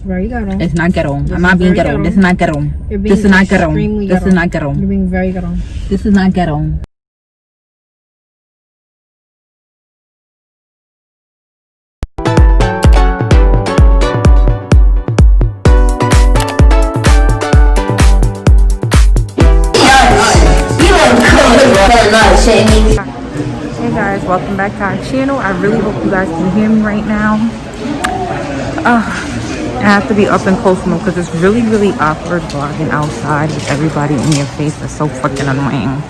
Very ghetto. It's not ghetto. I'm not being ghetto. This is not ghetto. This is not ghetto. This is not ghetto. You're being very ghetto. This is not ghetto. Hey guys, welcome back to our channel. I really hope you guys can hear me right now. I have to be up and close mode because it's really awkward vlogging outside with everybody in your face. It's so freaking annoying.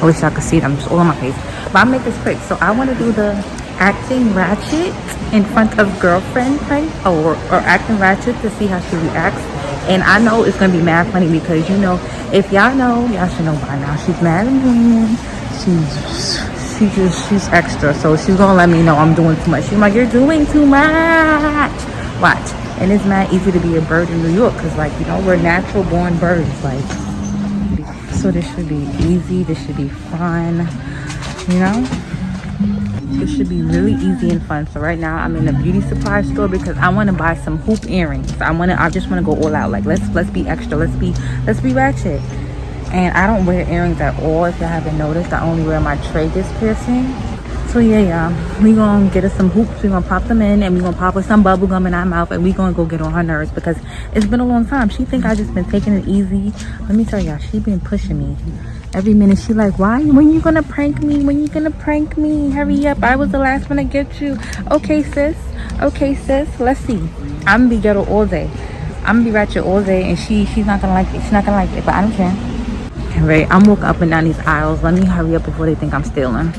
I wish I could see them just all on my face. But I'll make this quick. So I want to do the acting Ratchet in front of girlfriend thing, or acting Ratchet to see how she reacts. And I know it's gonna be mad funny because, you know, if y'all know, y'all should know by now, she's mad annoying. She's extra, so she's gonna let me know I'm doing too much. She's like, you're doing too much. Watch. And it's not easy to be a bird in New York because, like, you know, we're natural born birds. Like, so this should be easy. This should be fun. You know, this should be really easy and fun. So right now I'm in a beauty supply store because I want to buy some hoop earrings. I just want to go all out. Like, let's be extra. Let's be ratchet. And I don't wear earrings at all. If y'all haven't noticed, I only wear my tragus piercing. So yeah, y'all, we gonna get us some hoops. We gonna pop them in, and we gonna pop with some bubble gum in our mouth, and we gonna go get on her nerves because it's been a long time. She think I just been taking it easy. Let me tell y'all, she been pushing me. Every minute she like, when you gonna prank me? When you gonna prank me? Hurry up, I was the last one to get you. Okay sis, let's see. I'm gonna be ghetto all day. I'm gonna be ratchet all day, and she's not gonna like it. She's not gonna like it, but I don't care. Right, I'm walking up and down these aisles. Let me hurry up before they think I'm stealing.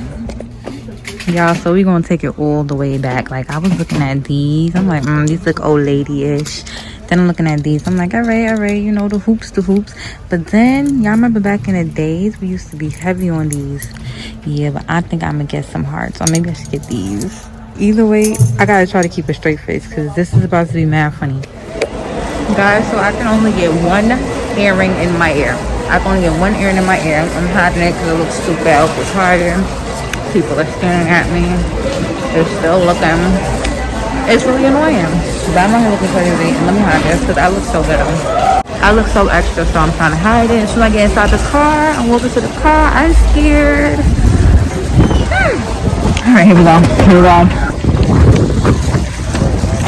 Y'all, so we gonna take it all the way back. Like, I was looking at these. I'm like, these look old lady-ish. Then I'm looking at these. I'm like, all right, you know, the hoops. But then, y'all remember back in the days, we used to be heavy on these. Yeah, but I think I'm gonna get some hearts. So maybe I should get these. Either way, I gotta try to keep a straight face because this is about to be mad funny. Guys, so I can only get one earring in my ear. I can only get one earring in my ear. I'm hiding it because it looks stupid. I hope it's harder. People are staring at me. They're still looking. It's really annoying. But I'm not looking crazy. And let me hide this because I look so good. I look so extra, so I'm trying to hide it. As soon as I get inside the car, I'm walking to the car. I'm scared. Alright, here we go.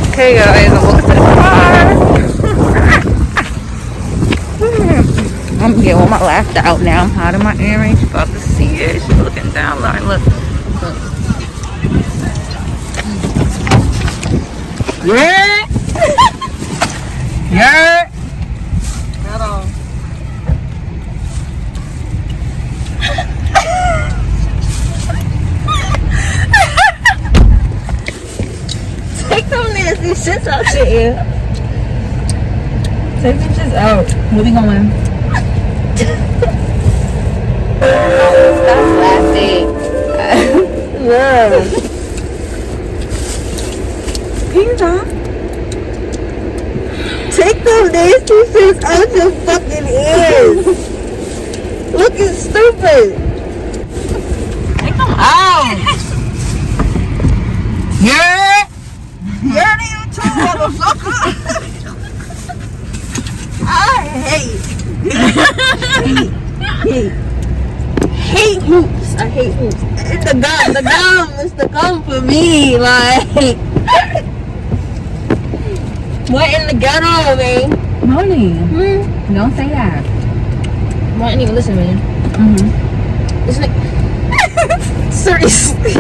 Okay, guys, I'm walking to the car. I'm gonna get all my laughter out now. I'm hiding my earrings. She's about to see it. She's looking down. Like, look. Yeah. Yeah. Got on. Take some nasty shit out your ear. Take them shit out. Where we going? Stop laughing. Yeah. Pizza. Take those nasty shits out your fucking ears. Looking stupid. Take them out. Yeah. You're the YouTube motherfucker. I hate hoops. I hate hoops. It's the gum. It's the gum for me. Like, what in the ghetto, man? Molly, don't say that. Why didn't even listen, man? It's like, seriously.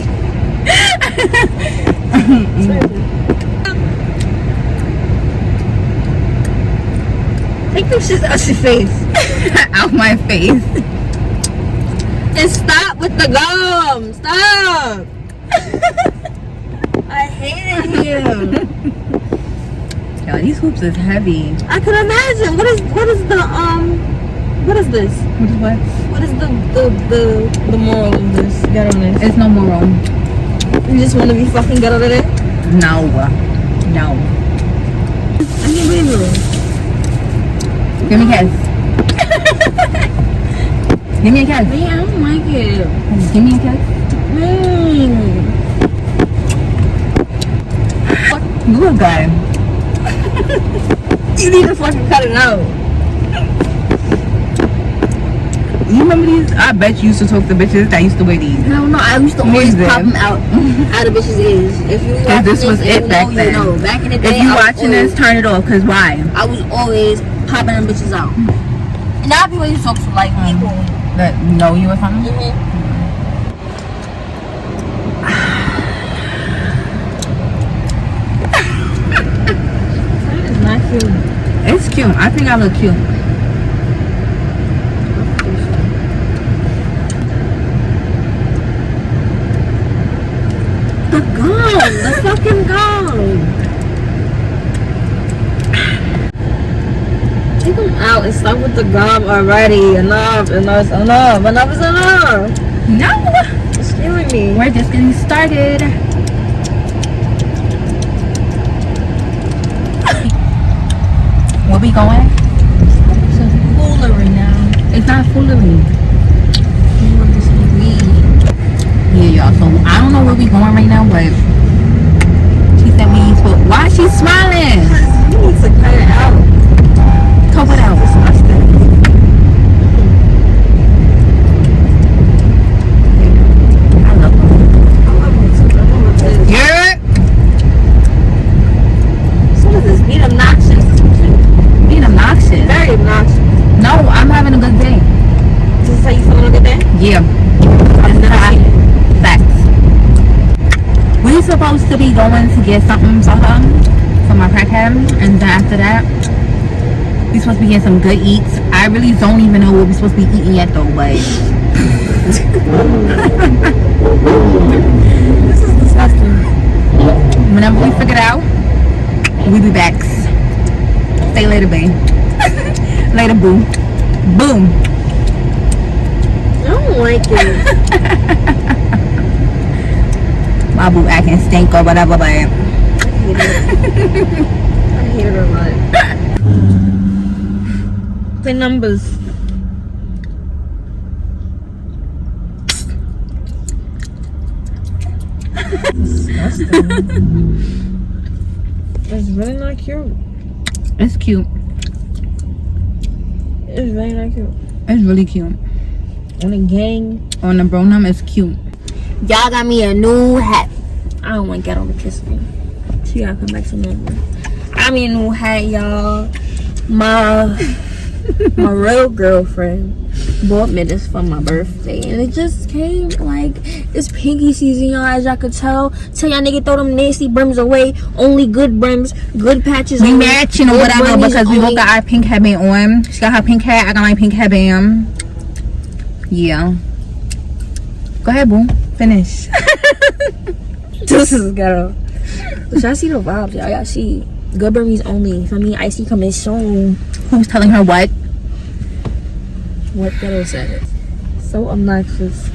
Take them shit out your face. Out my face. And stop with the gum. Stop. I hate it here. Yo, these hoops is heavy. I can imagine. What is this? What is what? What is the moral of this? Ghetto-ness? There's no moral. You just want to be fucking ghetto today? No. I can't believe it. Give me a kiss. Give me a kiss. Man, I don't like it. Give me a kiss. You look good. You need to fucking cut it out. You remember these? I bet you used to talk to bitches that used to wear these. Hell no, I used to always pop them out of bitches' ears. If you watching this was it back then. You know. Back in the day, if you watching this, turn it off. Cause why? I was always popping them bitches out. And now people used to talk to like people that know you or something. That is not cute. It's cute. I think I look cute. The gum, the fucking gum. Take them out and stop with the gum already. Enough is enough. No. It's scaring me. We're just getting started. Where we going? It's foolery now. It's not foolery. You want this to be me. Yeah, y'all. So I don't know where we going right now, but she said we ain't supposed. Why is she smiling? You need to cut it out. Cut it out. I love her. Yeah. So is this being obnoxious? Being obnoxious. Very obnoxious. No, I'm having a good day. This is how you feeling a good day? Yeah. Facts. We supposed to be going to get something for her, for my crackhead, and then after that, we supposed to be getting some good eats. I really don't even know what we're supposed to be eating yet though, but This is disgusting. whenever we figure it out, we'll be back. Stay later, babe. Later, boo. Boom. I don't like it. My boo acting stink or whatever, but I hate it a lot. Play numbers. Disgusting. It's really not cute. it's cute. It's really not cute. It's really cute. On a gang. On the bro-num, it's cute. Y'all got me a new hat. I don't want to get on the kiss me. She gotta come back to normal. I got me a new hat, y'all. My real girlfriend bought me this for my birthday, and it just came like it's pinky season, y'all. As y'all could tell y'all nigga throw them nasty brims away. Only good brims, good patches. We only, matching or good whatever bunnies because we only. both got our pink headband on. She got her pink hat, I got my pink headband. Yeah. Go ahead, boo. Finish. This is ghetto. Y'all see the vibes, y'all. Y'all see good Burmese only. For me, icy coming soon. Who's telling her what? What ghetto said. So obnoxious.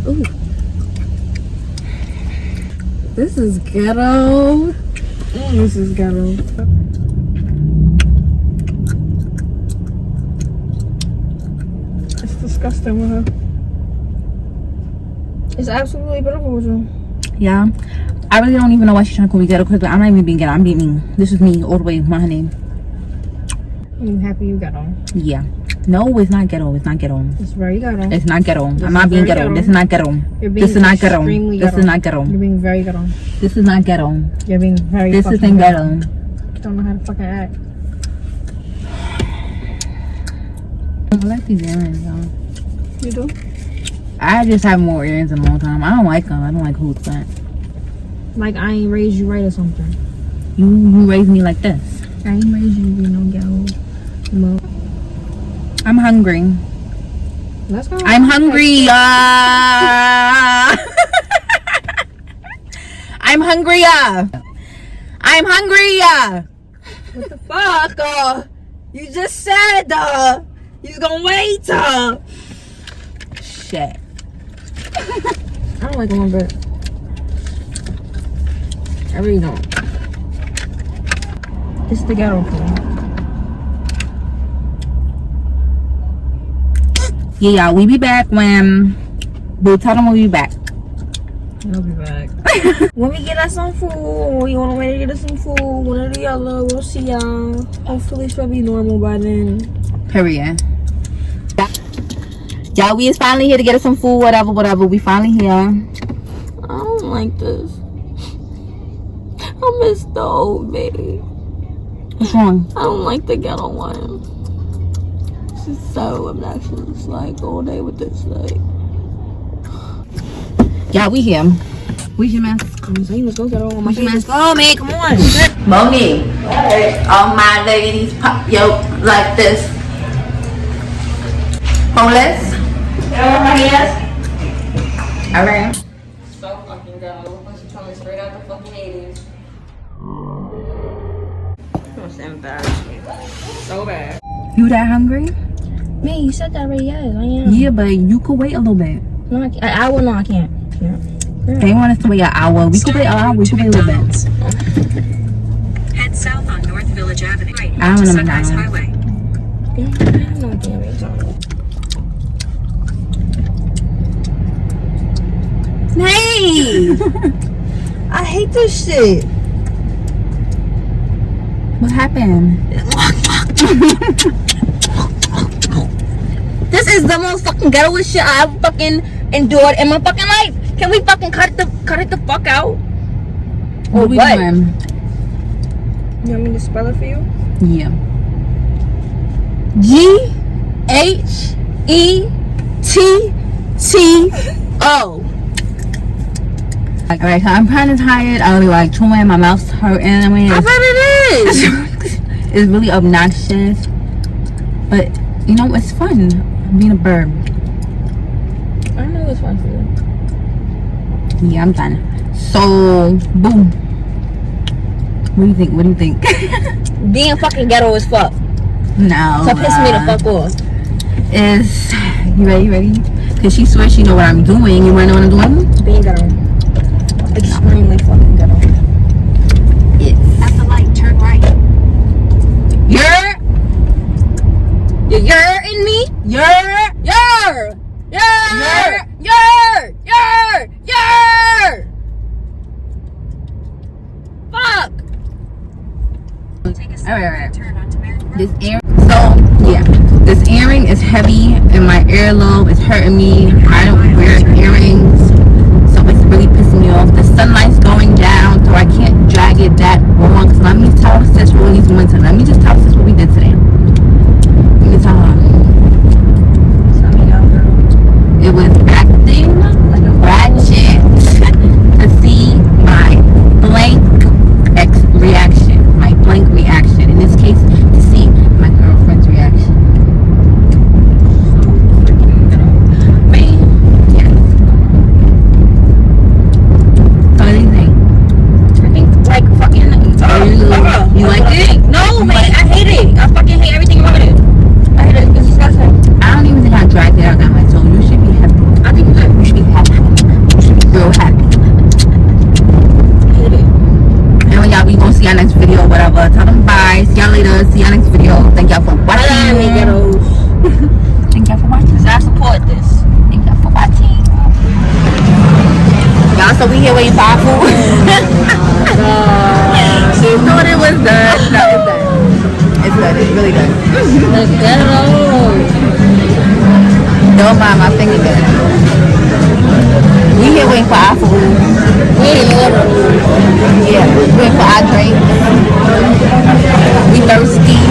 Ooh. This is ghetto. This is ghetto. It's disgusting with her. It's absolutely beautiful with you. Yeah. I really don't even know why she's trying to call me ghetto because I'm not even being ghetto. I'm being me. This is me all the way. My honey. I'm happy you got on. Yeah. No, it's not ghetto. It's not ghetto. It's very ghetto. It's not ghetto. This I'm not is being very ghetto. ghetto. This is not ghetto. You're being This is not ghetto. extremely This is not ghetto. You're being very ghetto. This is not ghetto. You're being very This fucking isn't ghetto. You don't know how to fucking act. I like these earrings, y'all. You do? I just have more earrings in a long time. I don't like them. I don't like hoops, but Like I ain't raised you right or something. you raised me like this. I ain't raised you to be no ghetto. No. I'm hungry. Let's go. I'm hungry. I'm hungry. I'm hungry. What the fuck? You just said you gonna wait. Shit. I don't like them one bit. I really don't. It's the ghetto food. Yeah, y'all, we be back when... Boo, tell them we'll be back. I'll be back. When we get us some food, we on the way to get us some food, one or the other, we'll see y'all. Hopefully she'll be normal by then. Period. Y'all, we is finally here to get us some food, whatever. We finally here. I don't like this. I miss the old baby. What's wrong? I don't like the ghetto one. This is so obnoxious. Like, all day with this, like. Y'all, we here. Where's your mask? Let's go get on my mask. Oh, man, come on. Monique. All my ladies pop yo like this. Homeless. Alright. So fucking ghetto. She's coming straight out the fucking 80s. That's embarrassing. So bad. You that hungry? Man, you said that already. Yes, I am. Yeah, but you could wait a little bit. No, I can't. An hour? No, I can't. Yeah. They want us to wait an hour. We could wait an hour. We could wait a little bit. Head south on North Village Avenue. Right I don't to know Sunrise McDonald's. Highway. No, I can't wait. Hey! I hate this shit. What happened? This is the most fucking ghettoest shit I've fucking endured in my fucking life. Can we fucking cut it the fuck out? What we doing? You want me to spell it for you? Yeah. G-H-E-T-T-O. Alright, so I'm kind of tired. I only like chewing. My mouth's hurting. I mean, I bet it is. it's really obnoxious. But, you know, it's fun being a bird. I know it's fun for you. Yeah, I'm done. So, boom. What do you think? Being fucking ghetto as fuck. No. So piss me the fuck off. You ready? Because she swears she know what I'm doing. You wanna know what I'm doing? Being ghetto. Extremely fucking ghetto. At the light, turn right. You're in me? You're Fuck. Take a Alright. turn onto Merrick Road. this earring. So yeah, this earring is heavy and my earlobe is hurting me. I don't wear earrings, so it's really pissing me off. The sunlight's going down, so I can't drag it that long. Cause let me tell sis what he's doing today. Let me just tell sis what we did today. Let me tell her. It was acting like a ratchet to see my blank reaction. My blank reaction. In this case, to see my girlfriend's reaction. Man, yes. So what do you think? I think like fucking. You like it? No, man, I hate it. I fucking hate everything about it. I hate it. It's disgusting. I don't even think I dragged it out that much, so you should be happy. I think you should. You should be happy. You should be real happy. I hate it. And y'all, we gonna see y'all next video, whatever. Tell them bye. See y'all later. See y'all next video. Thank y'all for watching. Bye, me ghettos. Thank y'all for watching. I support this. Thank y'all for watching. Y'all, so we here waiting for our food. She thought it was done. No, it's done. It's done. It's really done. The ghettos. Don't mind my finger good. We here waiting for our food. Yeah, waiting for our drink. We thirsty.